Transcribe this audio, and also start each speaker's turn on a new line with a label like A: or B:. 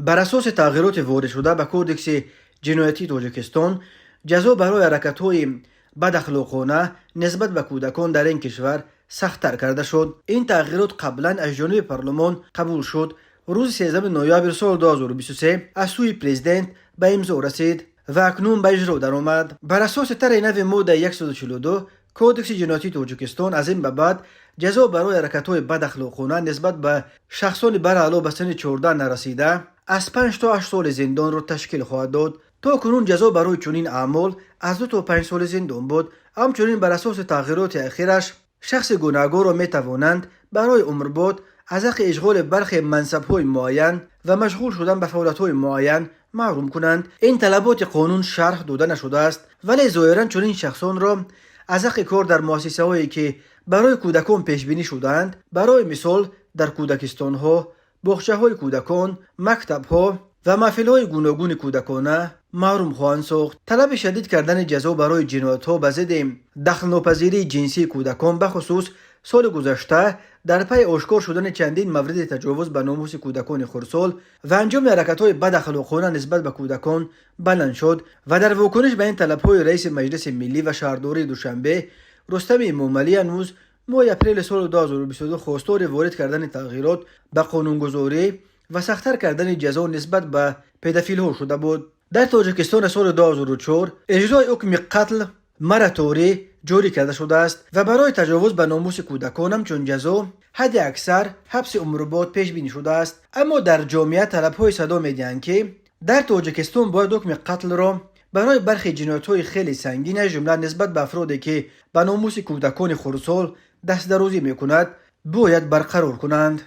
A: بر اساس تغییرات وارد شده به کودکس جنایتی تاجیکستان، جزا برای حرکت‌های بداخلاقانه نسبت به کودکان در این کشور سخت‌تر کرده شد. این تغییرات قبلا از جانب پارلمان قبول شد. روز 13 نوامبر سال 2023 از سوی پرزیدنت به امضا رسید و اکنون به اجرا درآمد. بر اساس طرح نو ماده 142 کودکس جنایتی تاجیکستان از این به بعد جزا برای حرکت‌های بداخلاقانه نسبت به شخصان برعلا به سن 14 نرسیده از 5 تا 8 سال زندان را تشکیل خواهد داد. تا کنون جزا برای چنین اعمال از 2 تا 5 سال زندان بود. همچنین بر اساس تغییرات اخیرش شخص گناهکار را میتوانند برای عمرباد از حق اشغال برخی منصب‌های معین و مشغول شدن به فعالیت‌های معین محروم کنند. این طلبات قانون شرح داده نشده است، ولی ظاهراً چنین شخصان را از حق کار در مؤسسه‌هایی که برای کودکان پیش بینی شدند، برای مثال در کودکستان‌ها، باغچه‌های کودکان، مکتب‌ها و محفل‌های گوناگون کودکانه محروم خواهند ساخت. طلب شدید کردن جزا برای جنایت‌ها به ضد دخالت‌ناپذیری جنسی کودکان به خصوص سال گذشته در پی آشکار شدن چندین مورد تجاوز به ناموس کودکان خردسال و انجام حرکت‌های بداخلاقانه نسبت به کودکان بلند شد و در واکنش به این طلب‌های رئیس مجلس ملی و شهرداری دوشنبه رستم امامعلی هنوز ماه اپریل سال 2022 خواستار وارد کردن تغییرات به قانونگذاری و سخت‌تر کردن جزا نسبت به پدافیل‌ها شده بود. در تاجیکستان سال 2004 اجرای حکم قتل مراتوری جاری کرده شده است و برای تجاوز به ناموس کودکان همچون جزا حد اکثر حبس عمرباد پیش بینی شده است. اما در جامعه طلب‌های صدا می‌دهند که در تاجیکستان باید حکم قتل را برای برخی جنایت‌های خیلی سنگین از جمله نسبت به افرادی که به ناموس کودکان خردسال دست درازی می‌کند باید برقرار کنند.